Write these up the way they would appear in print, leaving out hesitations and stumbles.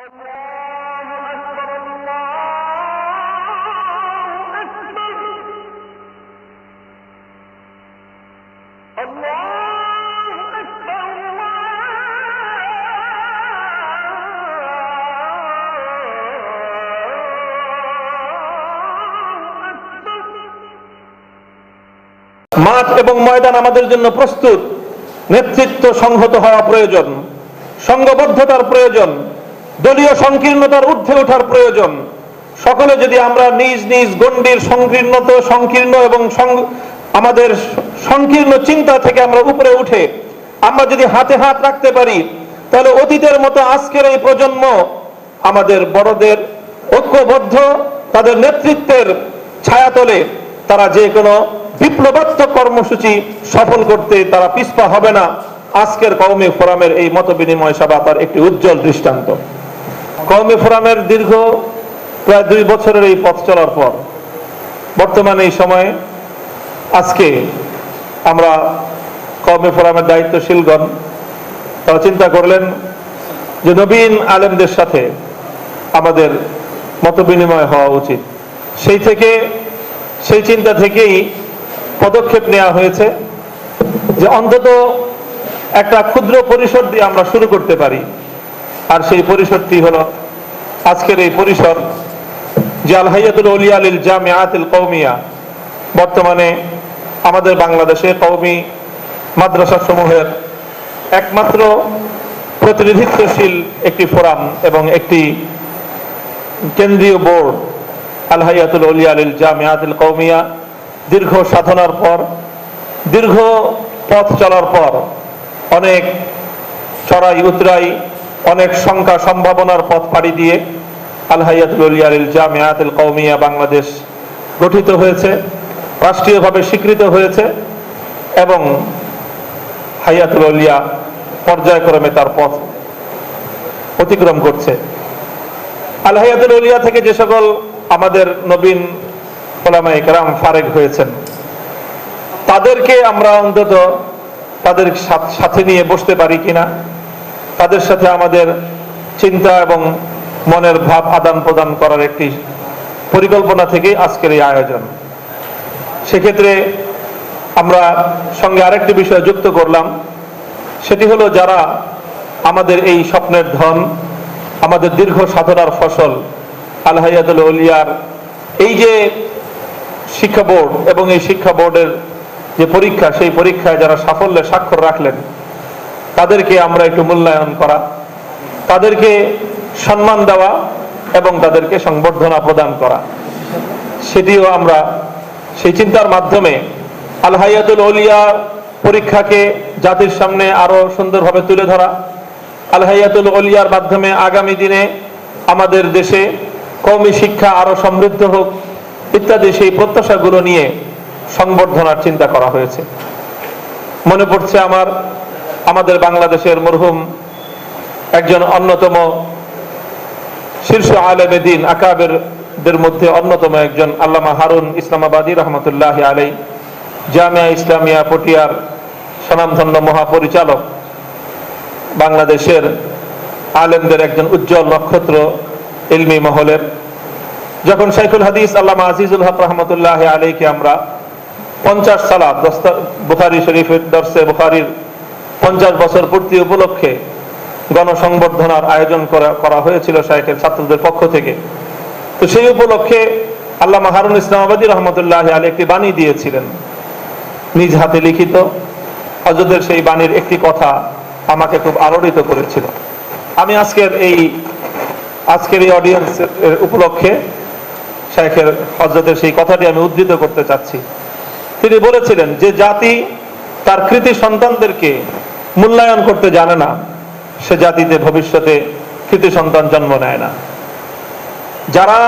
মাঠ এবং ময়দান আমাদের জন্য প্রস্তুত। নেতৃত্ব সংহত হওয়া প্রয়োজন, সংঘবদ্ধতার প্রয়োজন, দলীয় সংকীর্ণতার ঊর্ধ্বে ওঠার প্রয়োজন। সকলে যদি আমরা নিজ নিজ গণ্ডির সংকীর্ণ এবং আমাদের সংকীর্ণ চিন্তা থেকে আমরা উপরে উঠে আমরা যদি হাতে হাত রাখতে পারি, তাহলে অতীতের মতো আজকের এই প্রজন্ম আমাদের বড়দের ঐক্যবদ্ধ তাদের নেতৃত্বের ছায়াতলে তারা যে কোনো বিপ্লবাত্মক কর্মসূচি সফল করতে তারা পিছপা হবে না। আজকের কওমি ফোরামের এই মত বিনিময় সভা তার একটি উজ্জ্বল দৃষ্টান্ত। কওমি ফোরামের দীর্ঘ প্রায় 2 বছরের এই পথ চলার পর বর্তমানে এই সময়ে আজকে আমরা কওমি ফোরামের দায়িত্বশীলগণ তারা চিন্তা করলেন যে নবীন আলেমদের সাথে আমাদের মত বিনিময় হওয়া উচিত। সেই চিন্তা থেকেই পদক্ষেপ নেওয়া হয়েছে যে অন্তত একটা ক্ষুদ্র পরিসর দিয়ে আমরা শুরু করতে পারি। আর সেই পরিসরটি হলো আজকের এই পরিসর যে আল হাইয়াতুল আউলিয়া লিল জামিআতুল কওমিয়া, বর্তমানে আমাদের বাংলাদেশে কওমি মাদ্রাসা সমূহের একমাত্র প্রতিনিধিত্বশীল একটি ফোরাম এবং একটি কেন্দ্রীয় বোর্ড আল হাইয়াতুল আউলিয়া লিল জামিআতুল কওমিয়া। দীর্ঘ সাধনার পর, দীর্ঘ পথ চলার পর, অনেক চড়াই উতরাই, অনেক শঙ্কা সম্ভাবনার পথ পাড়ি দিয়ে আল হাইয়াতুল আউলিয়া লিল জামিআতুল কওমিয়া বাংলাদেশ গঠিত হয়েছে, রাষ্ট্রীয়ভাবে স্বীকৃত হয়েছে এবং হাইয়াতুল আউলিয়া পর্যায়ক্রমে তার পথ অতিক্রম করছে। আল হাইয়াতুল আউলিয়া থেকে যে সকল আমাদের নবীন উলামায়ে কেরাম ফারেগ হয়েছেন, তাদেরকে আমরা অন্তত তাদের সাথে নিয়ে বসতে পারি কিনা, তাদের সাথে আমাদের চিন্তা এবং মনের ভাব আদান প্রদান করার একটি পরিকল্পনা থেকেই আজকের এই আয়োজন। সেক্ষেত্রে আমরা সঙ্গে আরেকটি বিষয় যুক্ত করলাম, সেটি হলো যারা আমাদের এই স্বপ্নের ধন, আমাদের দীর্ঘ সাধনার ফসল আল হাইয়াতুল আউলিয়ার এই যে শিক্ষা বোর্ড এবং এই শিক্ষা বোর্ডের যে পরীক্ষা, সেই পরীক্ষায় যারা সাফল্যের স্বাক্ষর রাখলেন তাদেরকে আমরা একটু মূল্যায়ন করা, তাদেরকে সম্মান দেওয়া এবং তাদেরকে সংবর্ধনা প্রদান করা, সেটিও আমরা সেই চিন্তার মাধ্যমে আল হাইয়াতুল আউলিয়া পরীক্ষাকে জাতির সামনে আরো সুন্দরভাবে তুলে ধরা, আল হাইয়াতুল আউলিয়ার মাধ্যমে আগামী দিনে আমাদের দেশে কওমি শিক্ষা আরো সমৃদ্ধ হোক ইত্যাদি সেই প্রত্যাশাগুলো নিয়ে সংবর্ধনার চিন্তা করা হয়েছে। মনে পড়ছে আমাদের বাংলাদেশের মরহুম একজন অন্যতম শীর্ষ আলেমে দ্বীন আকাবেরদের মধ্যে অন্যতম একজন আল্লামা হারুন ইসলামাবাদী রহমতুল্লাহি আলাইহি, জামিয়া ইসলামিয়া পটিয়ার স্বনামধন্য মহাপরিচালক, বাংলাদেশের আলেমদের একজন উজ্জ্বল নক্ষত্র ইলমি মহলের। যখন শাইখুল হাদিস আল্লামা আজিজুল হক রহমতুল্লাহি আলাইহিকে আমরা 50 সালাত বুখারী শরীফের দরসে বুখারীর 50 বছর পূর্তি উপলক্ষে গণসংবর্ধনার আয়োজন করা হয়েছিল শাইখের ছাত্রদের পক্ষ থেকে, তো সেই উপলক্ষে আল্লামা হারুন ইসলামাবাদী রহমতুল্লাহি আলাইহি একটি বাণী দিয়েছিলেন, নিজ হাতে লিখিত। হযরতের সেই বাণীর একটি কথা আমাকে খুব আলোড়িত করেছিল। আমি আজকের এই অডিয়েন্স উপলক্ষে শাইখের হযরতের সেই কথাটি আমি উদ্ধৃত করতে চাচ্ছি। তিনি বলেছিলেন যে জাতি তার কৃতি সন্তানদেরকে মূল্যায়ন করতে জানে না, সে জাতিতে ভবিষ্যতে কৃতি সন্তান জন্ম নেয় না। যারা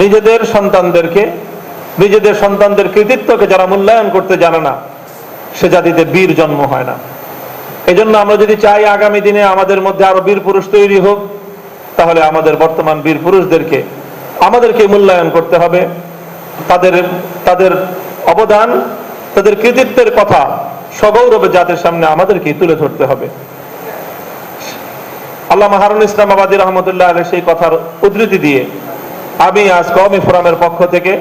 নিজেদের সন্তানদের কৃতিত্বকে যারা মূল্যায়ন করতে জানে না, সে জাতিতে বীর জন্ম হয় না। এজন্য আমরা যদি চাই আগামী দিনে আমাদের মধ্যে আরো বীর পুরুষ তৈরি হোক, তাহলে আমাদের বর্তমান বীর পুরুষদেরকে আমাদেরকে মূল্যায়ন করতে হবে, তাদের অবদান, তাদের কৃতিত্বের কথা সগৌরবে জাতির সামনে আমাদেরকে তুলে ধরতে হবে। আল্লামা হারুন ইসলাম আবাদী রহমতুল্লাহ আলাইহি সেই কথার উদ্ধৃতি দিয়ে আমি আজ কওমি ফোরামের পক্ষ থেকে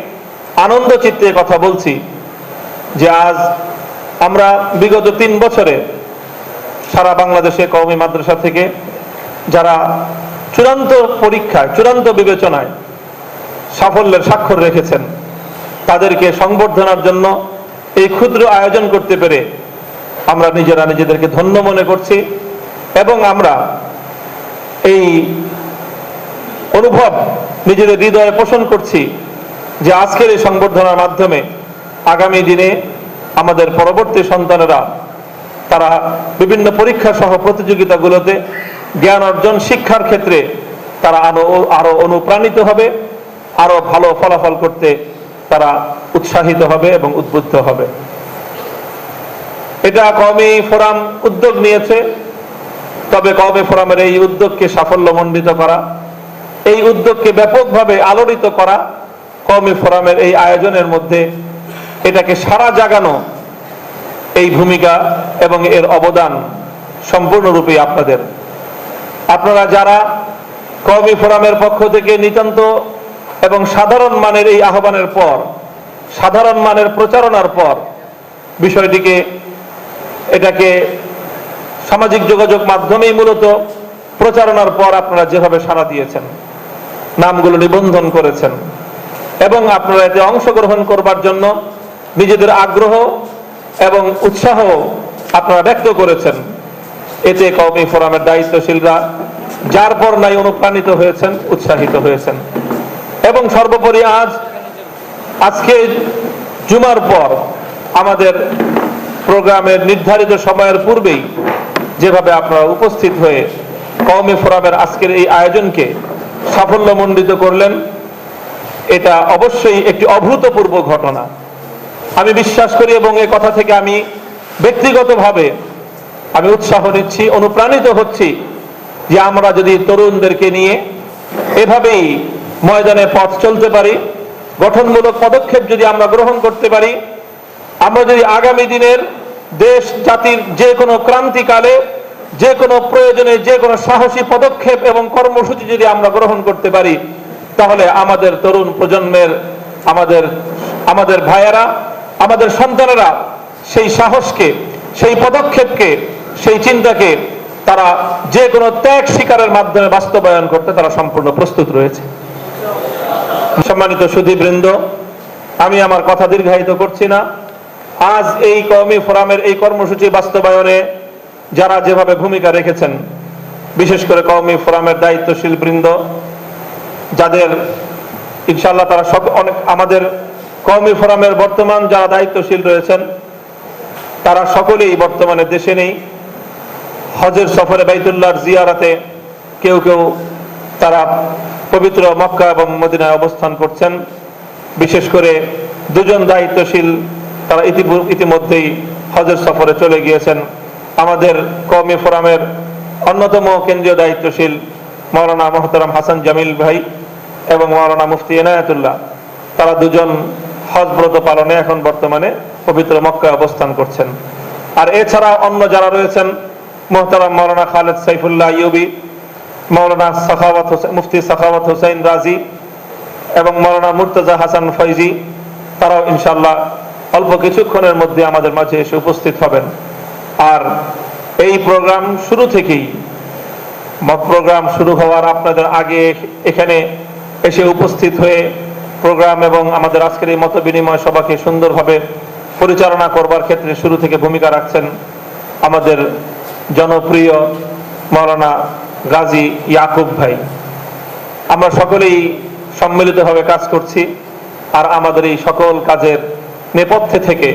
আনন্দ চিত্তে কথা বলছি যে আজ আমরা বিগত 3 বছরে সারা বাংলাদেশে কওমি মাদ্রাসা থেকে যারা চূড়ান্ত পরীক্ষায়, চূড়ান্ত বিবেচনায় সাফল্যের স্বাক্ষর রেখেছেন, তাদেরকে সংবর্ধনার জন্য এই ক্ষুদ্র আয়োজন করতে পেরে আমরা নিজেরা নিজেদেরকে ধন্য মনে করছি এবং আমরা এই অনুভব নিজেদের হৃদয়ে পোষণ করছি যে আজকের এই সংবর্ধনার মাধ্যমে আগামী দিনে আমাদের পরবর্তী সন্তানেরা তারা বিভিন্ন পরীক্ষা সহ প্রতিযোগিতাগুলোতে জ্ঞান অর্জন শিক্ষার ক্ষেত্রে তারা আরো অনুপ্রাণিত হবে, আরো ভালো ফলাফল করতে তারা উৎসাহিত হবে এবং উদ্বুদ্ধ হবে। এটা কওমি ফোরাম উদ্যোগ নিয়েছে, তবে কওমি ফোরামের এই উদ্যোগকে সাফল্যমণ্ডিত করা, এই উদ্যোগকে ব্যাপকভাবে আলোড়িত করা, কওমি ফোরামের এই আয়োজনের মধ্যে এটাকে সারা জাগানো, এই ভূমিকা এবং এর অবদান সম্পূর্ণরূপে আপনাদের। আপনারা যারা কওমি ফোরামের পক্ষ থেকে নিতান্ত এবং সাধারণ মানের এই আহ্বানের পর, সাধারণ মানের প্রচারণার পর বিষয়টিকে এটাকে সামাজিক যোগাযোগ মাধ্যমেই মূলত প্রচারণার পর আপনারা যেভাবে সাড়া দিয়েছেন, নামগুলো নিবন্ধন করেছেন এবং আপনারা এতে অংশগ্রহণ করবার জন্য নিজেদের আগ্রহ এবং উৎসাহ আপনারা ব্যক্ত করেছেন, এতে কওমি ফোরামের দায়িত্বশীলরা যার পর নাই অনুপ্রাণিত হয়েছেন, উৎসাহিত হয়েছেন। এবং সর্বোপরি আজকে জুমার পর আমাদের প্রোগ্রামের নির্ধারিত সময়ের পূর্বেই যেভাবে আপনারা উপস্থিত হয়ে কওমি ফোরামের আজকের এই আয়োজনকে সাফল্যমণ্ডিত করলেন, এটা অবশ্যই একটি অভূতপূর্ব ঘটনা। আমি বিশ্বাস করি এবং এই কথা থেকে আমি ব্যক্তিগতভাবে আমি উৎসাহ নিচ্ছি, অনুপ্রাণিত হচ্ছি যে আমরা যদি তরুণদেরকে নিয়ে এভাবেই ময়দানে পথ চলতে পারি, গঠনমূলক পদক্ষেপ যদি আমরা গ্রহণ করতে পারি, আমরা যদি আগামী দিনের দেশ জাতির যে কোনো ক্রান্তিকালে, যে কোনো প্রয়োজনে, যে কোনো সাহসী পদক্ষেপ এবং কর্মসূচি যদি আমরা গ্রহণ করতে পারি, তাহলে আমাদের তরুণ প্রজন্মের, আমাদের ভাইয়েরা, আমাদের সন্তানেরা সেই সাহসকে, সেই পদক্ষেপকে, সেই চিন্তাকে তারা যে কোনো ত্যাগ স্বীকারের মাধ্যমে বাস্তবায়ন করতে তারা সম্পূর্ণ প্রস্তুত রয়েছে। সম্মানিত সুধীবৃন্দ, আমি আমার কথা দীর্ঘায়িত করছি না। আজ এই কওমি ফোরামের এই কর্মসূচি বাস্তবায়নে যারা যেভাবে ভূমিকা রেখেছেন, বিশেষ করে কওমি ফোরামের দায়িত্বশীল বৃন্দ, যাদের ইনশাআল্লাহ তারা অনেক আমাদের কওমি ফোরামের বর্তমান যারা দায়িত্বশীল রয়েছেন তারা সকলেই বর্তমানে দেশে নেই, হজের সফরে বাইতুল্লাহর জিয়ারাতে, কেউ কেউ তারা পবিত্র মক্কা এবং মদিনায় অবস্থান করছেন। বিশেষ করে দুজন দায়িত্বশীল তারা ইতিমধ্যেই হজের সফরে চলে গিয়েছেন। আমাদের কওমি ফোরামের অন্যতম কেন্দ্রীয় দায়িত্বশীল মাওলানা মোহতারাম হাসান জামিল ভাই এবং মাওলানা মুফতি এনায়েতুল্লাহ, তারা দুজন হজ ব্রত পালনে এখন বর্তমানে পবিত্র মক্কায় অবস্থান করছেন। আর এছাড়া অন্য যারা রয়েছেন, মোহতারাম মাওলানা খালেদ সাইফুল্লাহ আইয়ুবী, মাওলানা মুফতি সাখাওয়াত হোসেন রাজি এবং মাওলানা মুর্তজা হাসান ফয়জি, তারাও ইনশাআল্লাহ অল্প কিছুক্ষণের মধ্যে আমাদের মাঝে এসে উপস্থিত হবেন। আর এই প্রোগ্রাম শুরু থেকেই, প্রোগ্রাম শুরু হওয়ার আপনাদের আগে এখানে এসে উপস্থিত হয়ে প্রোগ্রাম এবং আমাদের আজকের এই মত বিনিময় সভাকে সুন্দরভাবে পরিচালনা করবার ক্ষেত্রে শুরু থেকে ভূমিকা রাখছেন আমাদের জনপ্রিয় মাওলানা গাজী ইয়াকুব ভাই। আমরা সকলেই সম্মিলিতভাবে কাজ করছি, আর আমাদের এই সকল কাজের নেপথ্যে থেকে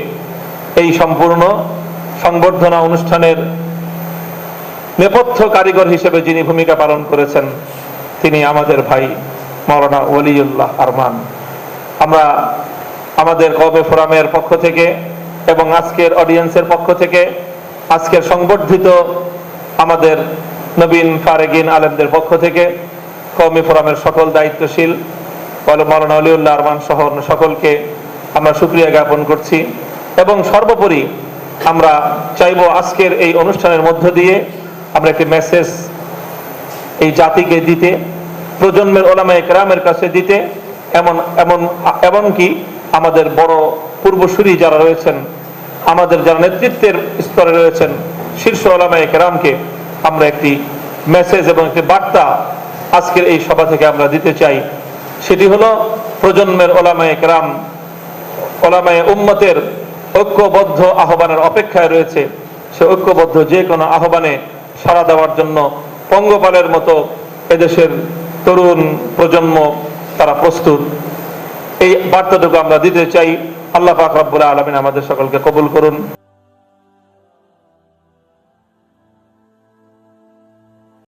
এই সম্পূর্ণ সংবর্ধনা অনুষ্ঠানের নেপথ্য কারিগর হিসেবে যিনি ভূমিকা পালন করেছেন তিনি আমাদের ভাই মাওলানা ওয়ালিউল্লাহ আরমান। আমরা আমাদের কওমি ফোরামের পক্ষ থেকে এবং আজকের অডিয়েন্সের পক্ষ থেকে, আজকের সংবর্ধিত আমাদের নবীন ফারেগিন আলেমদের পক্ষ থেকে কওমি ফোরামের সকল দায়িত্বশীল মাওলানা ওয়ালিউল্লাহ আরমান সহ সকলকে আমরা শুকরিয়া জ্ঞাপন করছি। এবং সর্বোপরি আমরা চাইবো আজকের এই অনুষ্ঠানের মধ্য দিয়ে আমরা একটি মেসেজ এই জাতিকে দিতে, প্রজন্মের ওলামায়ে কেরামের কাছে দিতে, এমনকি আমাদের বড় পূর্বসূরি যারা রয়েছেন, আমাদের যারা নেতৃত্বের স্তরে রয়েছেন, শীর্ষ ওলামায়ে কেরামকে আমরা একটি মেসেজ এবং একটি বার্তা আজকের এই সভা থেকে আমরা দিতে চাই। সেটি হলো প্রজন্মের ওলামায়ে কেরাম, ওলামায়ে উম্মতের ঐক্যবদ্ধ আহ্বানের অপেক্ষায় রয়েছে। সে ঐক্যবদ্ধ যে কোনো আহ্বানে সাড়া দেওয়ার জন্য পঙ্গপালের মতো এদেশের তরুণ প্রজন্ম তারা প্রস্তুত। এই বার্তাটুকু আমরা দিতে চাই। আল্লাহ পাক রব্বুল আলামিন আমাদের সকলকে কবুল করুন।